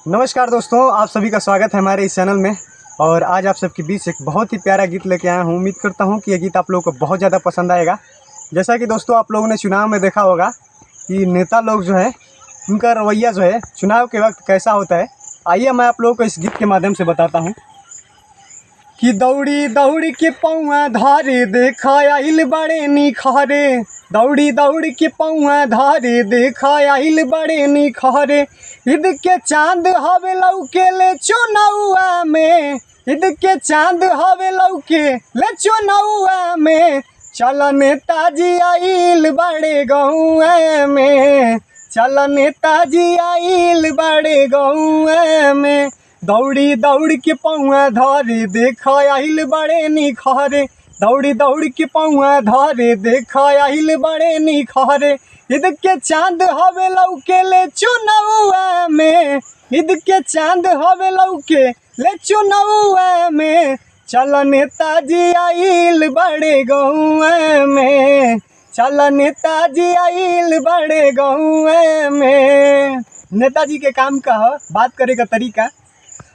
नमस्कार दोस्तों, आप सभी का स्वागत है हमारे इस चैनल में। और आज आप सबके बीच एक बहुत ही प्यारा गीत लेके आया हूँ। उम्मीद करता हूँ कि ये गीत आप लोगों को बहुत ज़्यादा पसंद आएगा। जैसा कि दोस्तों आप लोगों ने चुनाव में देखा होगा कि नेता लोग जो है उनका रवैया जो है चुनाव के वक्त कैसा होता है। आइए मैं आप लोगों को इस गीत के माध्यम से बताता हूँ कि दौड़ी दौड़ी के पौआ धारे देखा आइल बड़े निखारे, दौड़ी दौड़ी के पौआ धारे देखा आइल बड़े निखारे। ईद के चांद हवे लौके ले चुनौआ में, ईद के चांद हवे लौके ले चुनौआ में। चल नेताजी आइल बड़े गौआ में, चल नेताजी आइल बड़े गौआ में। दौड़ी दौड़ी के पौआ धारे देखा आइल बड़े निखारे, दौड़ी दौड़ी के पौआ धारे देखा आइल बड़े निखारे। ईद के चांद हवे लौके ले चुनौआ में, ईद के चांद हवे लौके ले चुनौआ में। चल नेताजी आइल बड़े गौआ में, चल नेताजी आइल बड़े गौआ में। नेताजी के काम का बात करे का तरीका,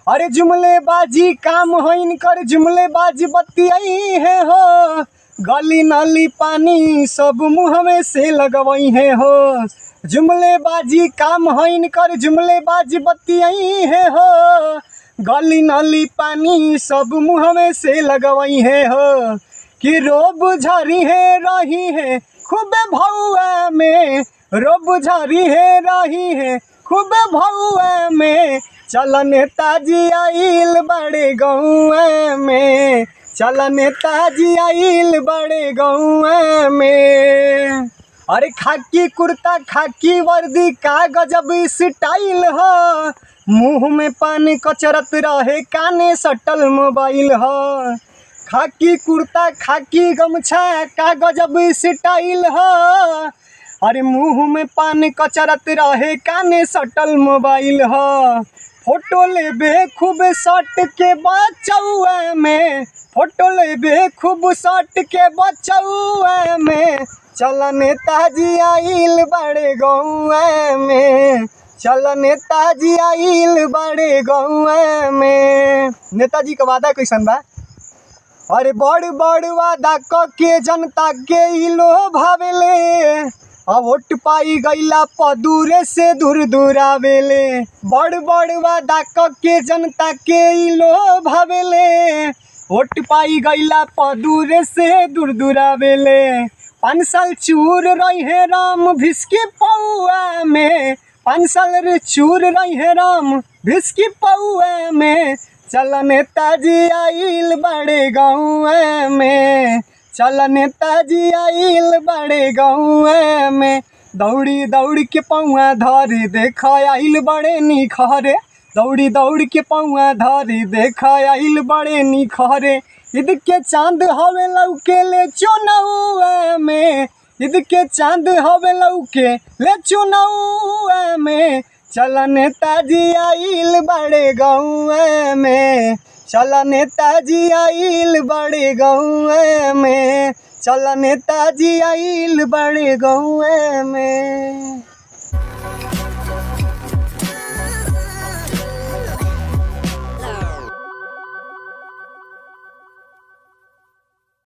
अरे जुमलेबाजी काम हो इनकर, जुमलेबाजी बतियाई है हो। गली नाली पानी सब मुँह में से लगवाई है हो। जुमलेबाजी काम हो इनकर, जुमलेबाजी बतियाई है हो। गली नाली पानी सब मुँह में से लगवाई है हो। कि रोब झारी है रही है खूबे भौआ में, रोब झारी है रही है खूबे भौआ में। चल नेताजी आइल बड़े गौआ में, चल नेताजी आइल बड़े गौआ में। अरे खाकी कुर्ता खाकी वर्दी का गजब स्टाइल हो। मुंह में पान कचरत रहे काने सटल मोबाइल हो। खाकी कुर्ता खाकी गमछा का गजब स्टाइल हो। अरे मुंह में पान कचरत रहे काने सटल मोबाइल हो। फोटो लेबे खूब सट के बचौआ में, फोटो लेबे खूब सट के बचौआ में। चल नेताजी आइल बड़े गौआ में, चल नेताजी आइल बड़े गौआ में। नेताजी का वादा कैसन बा, अरे बड़ बड़ वादा क के जनता के इलो भावेले। अब वोट पाई गईला प दूरे से दूर दूर आवेले। बड़ बड़ वादा क के जनता के इलो भावेले। वोट पाई गईला प दूरे से दूर दूर आवेले। 5 साल चूर रही है राम भिस्की पौआ में, 5 साल रे चूर रही है राम भिस्की पौआ में। चल नेताजी आइल बड़े गौआ में, चल नेताजी आइल बड़े गौआ में। दौड़ी दौड़ी के पौआ धारे देखा आइल बड़े निखारे, दौड़ी दौड़ी के पौआ धारे देखा आइल बड़े निखारे। ईद के चांद हवे लौके ले चुनौआ में, ईद के चांद हवे लौके ले चुनौआ में। चल नेताजी आइल बड़े गौआ में, चल नेताजी आइल बड़े गौआ में, चल नेताजी आइल बड़े गौआ में।